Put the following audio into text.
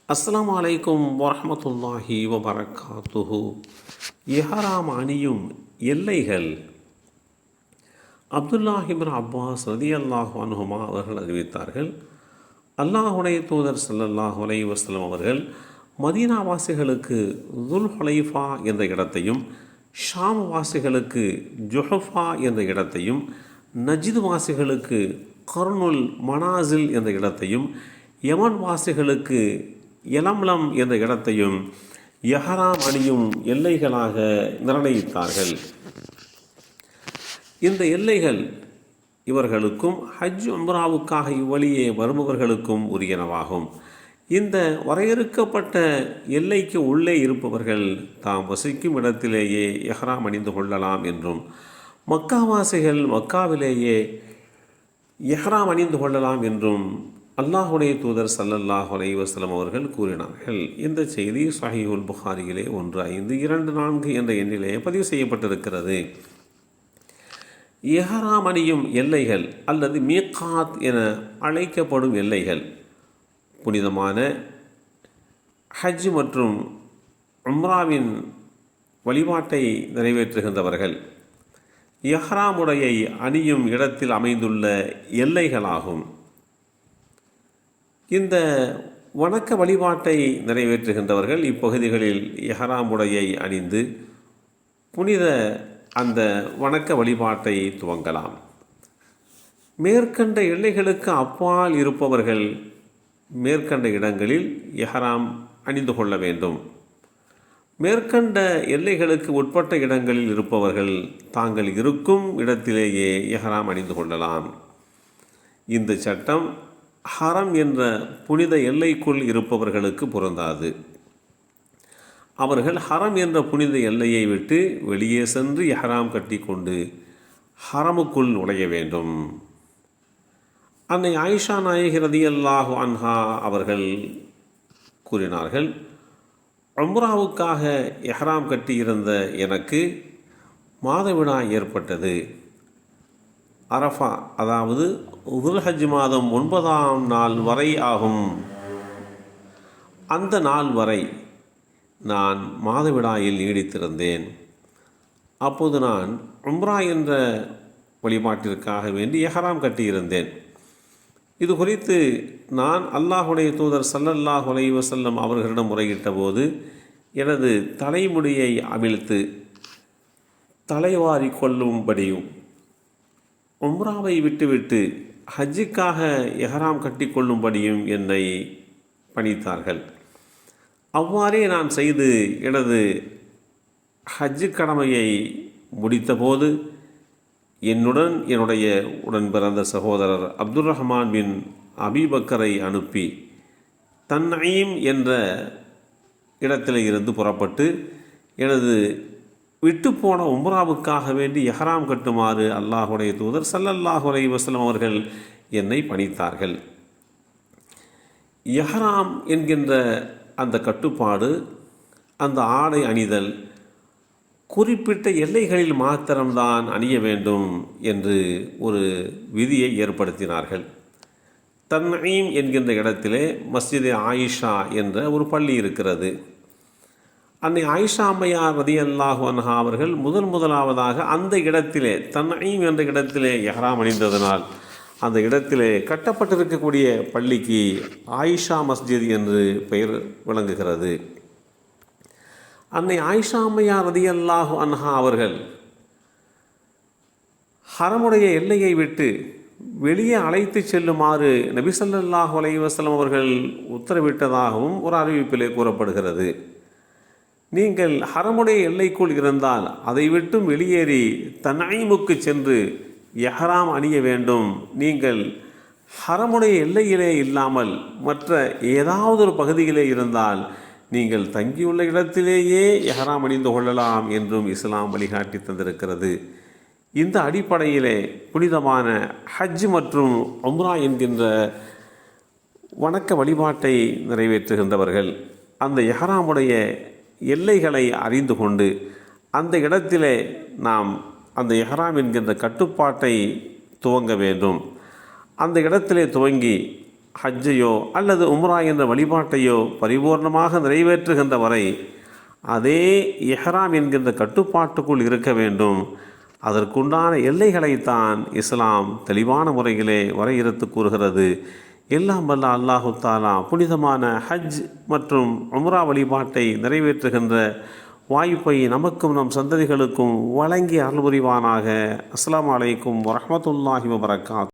அஸ்ஸலாமு அலைக்கும் வரஹ்மத்துல்லாஹி வபரகாத்துஹு. இஹ்ராம் அணியும் எல்லைகள். அப்துல்லாஹிபின் அப்பாஸ் ரலியல்லாஹு அன்ஹுமா அவர்கள் அறிவித்தார்கள், அல்லாஹுடைய தூதர் ஸல்லல்லாஹு அலைஹி வஸல்லம் அவர்கள் மதீனா வாசிகளுக்கு துல் ஹுலைஃபா என்ற இடத்தையும், ஷாம் வாசிகளுக்கு ஜுஹஃபா என்ற இடத்தையும், நஜ்து வாசிகளுக்கு கர்னுல் மனாசில் என்ற இடத்தையும், யமன் வாசிகளுக்கு யலம்லம் என்ற இடத்தையும் இஹ்ராம் அணியும் எல்லைகளாக நிர்ணயித்தார்கள். இந்த எல்லைகள் இவர்களுக்கும் ஹஜ் உம்ராவுக்காக இவ்வழியே வருபவர்களுக்கும் உரியனவாகும். இந்த வரையறுக்கப்பட்ட எல்லைக்கு உள்ளே இருப்பவர்கள் தாம் வசிக்கும் இடத்திலேயே இஹ்ராம் அணிந்து கொள்ளலாம் என்றும், மக்காவாசிகள் மக்காவிலேயே இஹ்ராம் அணிந்து கொள்ளலாம் என்றும் அல்லாஹுடைய தூதர் ஸல்லல்லாஹு அலைஹி வஸல்லம் அவர்கள் கூறினார்கள். இந்த செய்தி ஸஹீஹுல் புகாரியிலே 1524 என்ற எண்ணிலே பதிவு செய்யப்பட்டிருக்கிறது. இஹ்ராம் அணியும் எல்லைகள் அல்லது மீகாத் என அழைக்கப்படும் எல்லைகள் புனிதமான ஹஜ் மற்றும் உம்ராவின் வழிபாட்டை நிறைவேற்றுகின்றவர்கள் இஹ்ராமுடையை அணியும் இடத்தில் அமைந்துள்ள எல்லைகளாகும். இந்த வணக்க வழிபாட்டை நிறைவேற்றுகின்றவர்கள் இப்பகுதிகளில் இஹ்ராம் உடையை அணிந்து புனித அந்த வணக்க வழிபாட்டை துவங்கலாம். மேற்கண்ட எல்லைகளுக்கு அப்பால் இருப்பவர்கள் மேற்கண்ட இடங்களில் இஹ்ராம் அணிந்து கொள்ள வேண்டும். மேற்கண்ட எல்லைகளுக்கு உட்பட்ட இடங்களில் இருப்பவர்கள் தாங்கள் இருக்கும் இடத்திலேயே இஹ்ராம் அணிந்து கொள்ளலாம். இந்த சட்டம் ஹரம் என்ற புனித எல்லைக்குள் இருப்பவர்களுக்கு பொருந்தாது. அவர்கள் ஹரம் என்ற புனித எல்லையை விட்டு வெளியே சென்று இஹ்ராம் கட்டி கொண்டு ஹரமுக்குள் நுழைய வேண்டும். அன்னை ஆயிஷா நாயகி ரலியல்லாஹு அன்ஹா அவர்கள் கூறினார்கள், உம்ராவுக்காக இஹ்ராம் கட்டியிருந்த எனக்கு மாதவிடாய் ஏற்பட்டது. அரஃபா அதாவது துல்ஹஜ் மாதம் 9ஆம் நாள் வரை ஆகும். அந்த நாள் வரை நான் மாதவிடாயில் நீடித்திருந்தேன். அப்போது நான் உம்ரா என்ற வழிபாட்டிற்காக வேண்டி இஹ்ராம் கட்டியிருந்தேன். இது குறித்து நான் அல்லாஹுடைய தூதர் ஸல்லல்லாஹு அலைஹி வஸல்லம் அவர்களிடம் முறையிட்ட போது எனது தலைமுடியை அவிழ்த்து தலைவாரி கொள்ளும்படியும் உம்ராவை விட்டுவிட்டு ஹஜ்ஜுக்காக இஹ்ராம் கட்டி கொள்ளும்படியும் என்னை பணித்தார்கள். அவ்வாறே நான் செய்து எனது ஹஜ்ஜு கடமையை முடித்தபோது என்னுடன் என்னுடைய உடன் பிறந்த சகோதரர் அப்துர் ரஹ்மான் பின் அபீபக்கரை அனுப்பி தன்ஈம் என்ற இடத்தில் இருந்து புறப்பட்டு எனது விட்டுப்போன உம்ராவுக்காக வேண்டி இஹ்ராம் கட்டுமாறு அல்லாஹுடைய தூதர் ஸல்லல்லாஹு அலைஹி வஸல்லம் அவர்கள் என்னை பணித்தார்கள். இஹ்ராம் என்கின்ற அந்த கட்டுப்பாடு, அந்த ஆடை அணிதல் குறிப்பிட்ட எல்லைகளில் மாத்திரம்தான் அணிய வேண்டும் என்று ஒரு விதியை ஏற்படுத்தினார்கள். தன்ஈம் என்கின்ற இடத்திலே மஸ்ஜித் ஆயிஷா என்ற ஒரு பள்ளி இருக்கிறது. அன்னை ஆயிஷா அம்மையார் ரலியல்லாஹு அன்ஹா அவர்கள் முதலாவதாக அந்த இடத்திலே தன்ஈம் என்ற இடத்திலே இஹ்ராம் அணிந்ததனால் அந்த இடத்திலே கட்டப்பட்டிருக்கக்கூடிய பள்ளிக்கு ஆயிஷா மஸ்ஜித் என்று பெயர் விளங்குகிறது. அன்னை ஆயிஷா அம்மையார் ரலியல்லாஹு அன்ஹா அவர்கள் ஹரமுடைய எல்லையை விட்டு வெளியே அழைத்து செல்லுமாறு நபி ஸல்லல்லாஹு அலைஹி வஸல்லம் அவர்கள் உத்தரவிட்டதாகவும் ஒரு அறிவிப்பிலே கூறப்படுகிறது. நீங்கள் ஹரமுடைய எல்லைக்குள் இருந்தால் அதை விட்டும் வெளியேறி தன்ஈமுக்கு சென்று இஹ்ராம் அணிய வேண்டும். நீங்கள் ஹரமுடைய எல்லையிலே இல்லாமல் மற்ற ஏதாவது ஒரு பகுதியிலே இருந்தால் நீங்கள் தங்கியுள்ள இடத்திலேயே இஹ்ராம் அணிந்து கொள்ளலாம் என்றும் இஸ்லாம் வழிகாட்டி தந்திருக்கிறது. இந்த அடிப்படையிலே புனிதமான ஹஜ் மற்றும் உம்ரா என்கின்ற வணக்க வழிபாட்டை நிறைவேற்றுகின்றவர்கள் அந்த இஹ்ராமுடைய எல்லைகளை அறிந்து கொண்டு அந்த இடத்திலே நாம் அந்த இஹ்ராம் என்கின்ற கட்டுப்பாட்டை துவங்க வேண்டும். அந்த இடத்திலே துவங்கி ஹஜ்ஜையோ அல்லது உம்ரா என்ற வழிபாட்டையோ பரிபூர்ணமாக நிறைவேற்றுகின்ற வரை அதே இஹ்ராம் என்கின்ற கட்டுப்பாட்டுக்குள் இருக்க வேண்டும். அதற்குண்டான எல்லைகளைத்தான் இஸ்லாம் தெளிவான முறையிலே வரையறுத்து கூறுகிறது. எல்லாம் வல்ல அல்லாஹு தாலா புனிதமான ஹஜ் மற்றும் உம்ரா வழிபாட்டை நிறைவேற்றுகின்ற வாய்ப்பை நமக்கும் நம் சந்ததிகளுக்கும் வழங்கி அருள் புரிவானாக. அஸ்ஸலாமு அலைக்கும் வரஹ்மத்துல்லாஹி வபரகாத்துஹு.